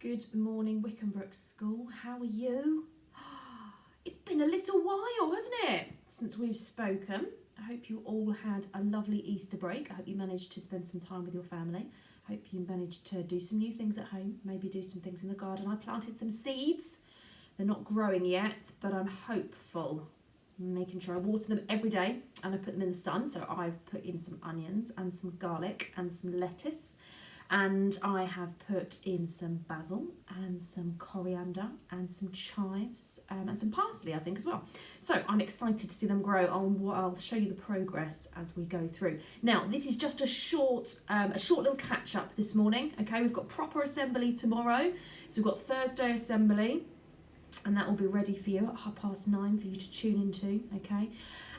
Good morning, Wickenbrook School. How are you? It's been a little while, hasn't it, since we've spoken. I hope you all had a lovely Easter break. I hope you managed to spend some time with your family. I hope you managed to do some new things at home, maybe do some things in the garden. I planted some seeds. They're not growing yet, but I'm hopeful. I'm making sure I water them every day and I put them in the sun. So I've put in some onions and some garlic and some lettuce. And I have put in some basil and some coriander and some chives and some parsley, I think, as well. So I'm excited to see them grow. I'll show you the progress as we go through. Now, this is just a short little catch up this morning. Okay, we've got proper assembly tomorrow. So we've got Thursday assembly, and that will be ready for you at 9:30 for you to tune into. Okay.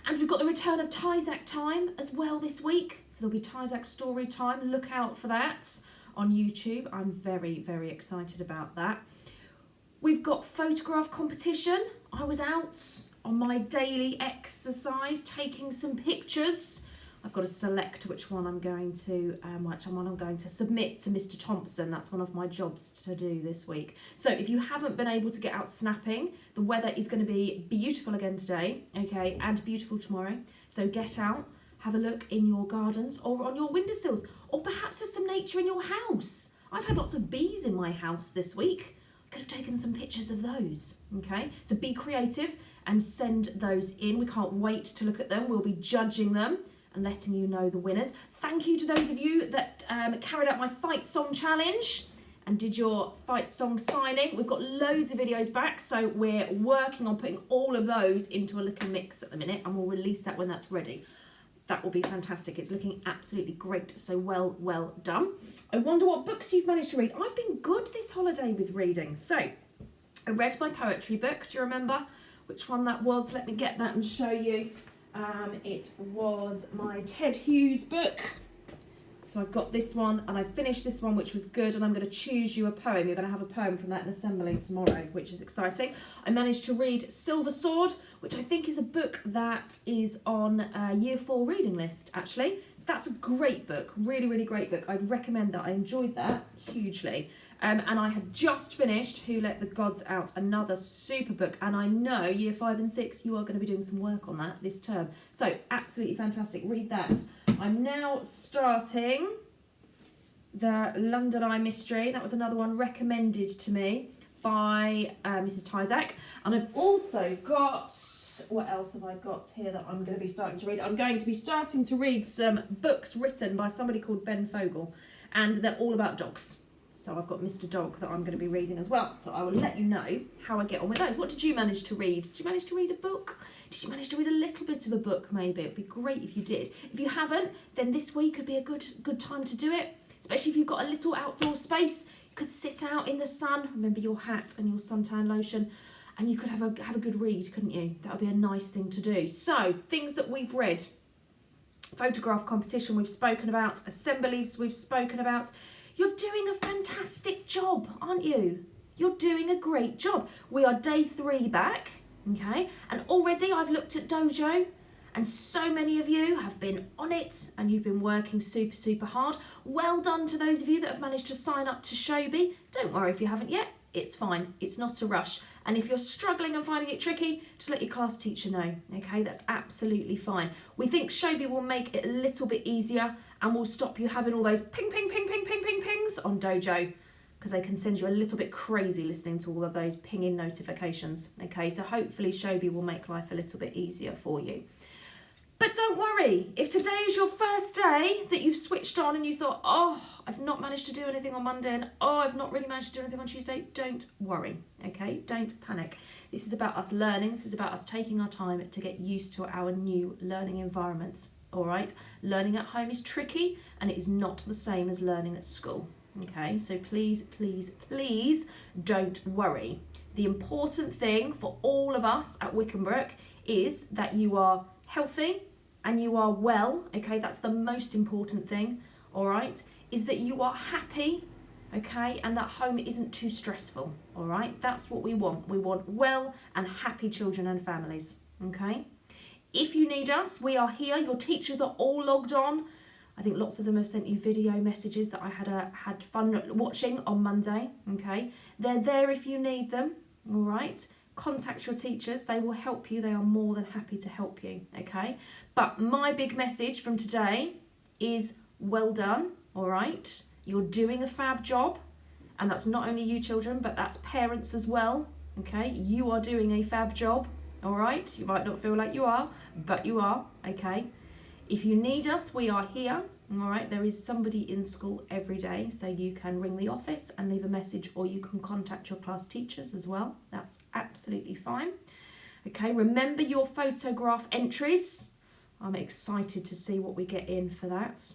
And we've got the return of Tyzac time as well this week. So there'll be Tyzac story time. Look out for that on YouTube. I'm very, very excited about that. We've got photograph competition. I was out on my daily exercise taking some pictures. I've got to select which one I'm going to submit to Mr. Thompson. That's one of my jobs to do this week. So if you haven't been able to get out snapping, the weather is going to be beautiful again today, okay, and beautiful tomorrow. So get out, have a look in your gardens or on your windowsills, or perhaps there's some nature in your house. I've had lots of bees in my house this week. I could have taken some pictures of those, okay? So be creative and send those in. We can't wait to look at them. We'll be judging them and letting you know the winners. Thank you to those of you that carried out my fight song challenge and did your fight song signing. We've got loads of videos back, so we're working on putting all of those into a little mix at the minute, and we'll release that when that's ready. That will be fantastic. It's looking absolutely great, so well done. I wonder what books you've managed to read. I've been good this holiday with reading. So I read my poetry book. Do you remember which one that was? Let me get that and show you. It was my Ted Hughes book. So I've got this one and I finished this one, which was good, and I'm going to choose you a poem. You're going to have a poem from that in assembly tomorrow, which is exciting. I managed to read Silver Sword, which I think is a book that is on a Year 4 reading list, actually. That's a great book, really great book. I'd recommend that. I enjoyed that hugely. And I have just finished Who Let the Gods Out, another super book. And I know Year 5 and 6, you are going to be doing some work on that this term. So absolutely fantastic. Read that. I'm now starting the London Eye Mystery. That was another one recommended to me by Mrs. Tyzac. And I've also got, what else have I got here that I'm going to be starting to read? I'm going to be starting to read some books written by somebody called Ben Fogle, and they're all about dogs. So I've got Mr. Dog that I'm going to be reading as well. So I will let you know how I get on with those. What did you manage to read? Did you manage to read a book? Did you manage to read a little bit of a book maybe? It'd be great if you did. If you haven't, then this week could be a good time to do it. Especially if you've got a little outdoor space. You could sit out in the sun. Remember your hat and your suntan lotion. And you could have a good read, couldn't you? That would be a nice thing to do. So, things that we've read. Photograph competition we've spoken about. Assemblies we've spoken about. You're doing a fantastic job, aren't you? You're doing a great job. We are day 3 back, okay? And already I've looked at Dojo, and so many of you have been on it, and you've been working super hard. Well done to those of you that have managed to sign up to Shobi. Don't worry if you haven't yet. It's fine. It's not a rush. And if you're struggling and finding it tricky, just let your class teacher know, okay? That's absolutely fine. We think Shobi will make it a little bit easier and will stop you having all those pings on Dojo, because they can send you a little bit crazy listening to all of those pinging notifications, okay? So hopefully Shobi will make life a little bit easier for you. But don't worry, if today is your first day that you've switched on and you thought, oh, I've not managed to do anything on Monday, and oh, I've not really managed to do anything on Tuesday, don't worry, okay? Don't panic. This is about us learning. This is about us taking our time to get used to our new learning environment, all right? Learning at home is tricky, and it is not the same as learning at school, okay? So please don't worry. The important thing for all of us at Wickenbrook is that you are healthy, and you are well, okay? That's the most important thing, all right? Is that you are happy, okay? And that home isn't too stressful, all right? That's what we want. We want well and happy children and families, okay? If you need us, we are here. Your teachers are all logged on. I think lots of them have sent you video messages that I had fun watching on Monday, okay? They're there if you need them, all right? Contact your teachers, they will help you, they are more than happy to help you, okay? But my big message from today is well done, all right? You're doing a fab job, and that's not only you children, but that's parents as well, okay? You are doing a fab job, all right? You might not feel like you are, but you are, okay? If you need us, we are here, all right? There is somebody in school every day, so you can ring the office and leave a message, or you can contact your class teachers as well. That's absolutely fine. Okay, remember your photograph entries. I'm excited to see what we get in for that.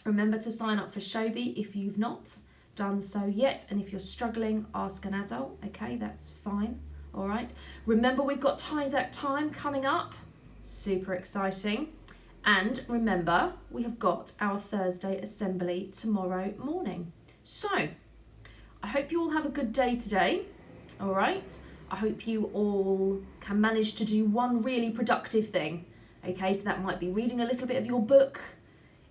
Remember to sign up for Shobi if you've not done so yet, and if you're struggling, ask an adult, okay? That's fine, all right? Remember, we've got Tyzac time coming up. Super exciting. And remember, we have got our Thursday assembly tomorrow morning. So, I hope you all have a good day today, all right? I hope you all can manage to do one really productive thing, okay? So that might be reading a little bit of your book,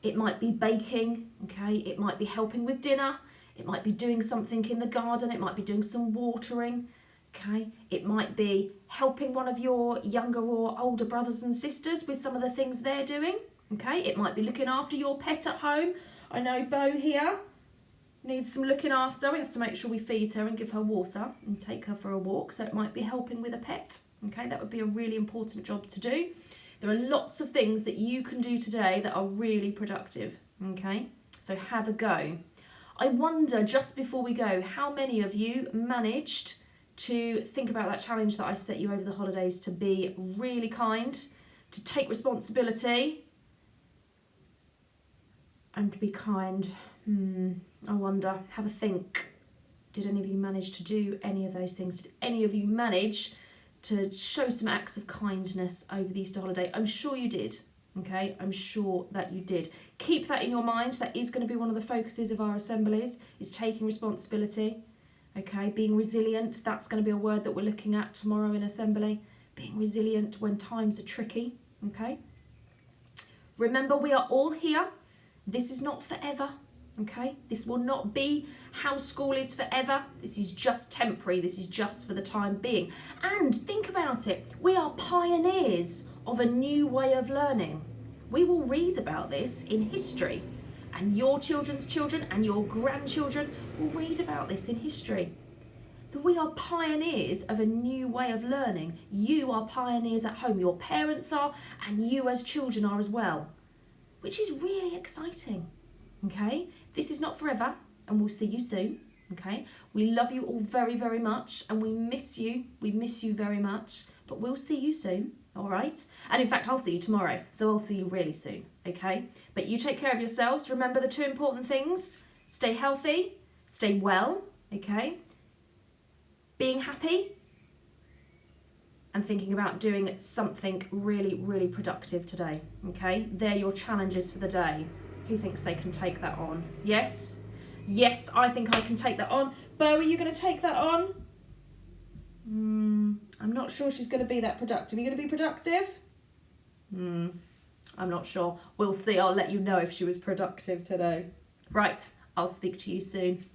it might be baking, okay? It might be helping with dinner, it might be doing something in the garden, it might be doing some watering, okay? It might be helping one of your younger or older brothers and sisters with some of the things they're doing, okay? It might be looking after your pet at home. I know Bo here needs some looking after. We have to make sure we feed her and give her water and take her for a walk, so it might be helping with a pet, okay? That would be a really important job to do. There are lots of things that you can do today that are really productive, okay? So have a go. I wonder, just before we go, how many of you managed to think about that challenge that I set you over the holidays, to be really kind, to take responsibility, and to be kind. I wonder, have a think. Did any of you manage to do any of those things? Did any of you manage to show some acts of kindness over the Easter holiday? I'm sure you did, okay? I'm sure that you did. Keep that in your mind. That is going to be one of the focuses of our assemblies, is taking responsibility. Okay, being resilient, that's going to be a word that we're looking at tomorrow in assembly. Being resilient when times are tricky, okay? Remember, we are all here. This is not forever, okay? This will not be how school is forever. This is just temporary. This is just for the time being. And think about it. We are pioneers of a new way of learning. We will read about this in history, and your children's children and your grandchildren will read about this in history. So we are pioneers of a new way of learning. You are pioneers at home. Your parents are, and you as children are as well, which is really exciting, okay? This is not forever, and we'll see you soon, okay? We love you all very, very much, and we miss you. We miss you very much, but we'll see you soon, all right? And in fact, I'll see you tomorrow, so I'll see you really soon, okay? But you take care of yourselves. Remember the two important things: stay healthy, stay well, okay? Being happy, and thinking about doing something really, really productive today, okay? They're your challenges for the day. Who thinks they can take that on? Yes? Yes, I think I can take that on. Bo, are you going to take that on? I'm not sure she's going to be that productive. Are you going to be productive? I'm not sure. We'll see. I'll let you know if she was productive today. Right, I'll speak to you soon.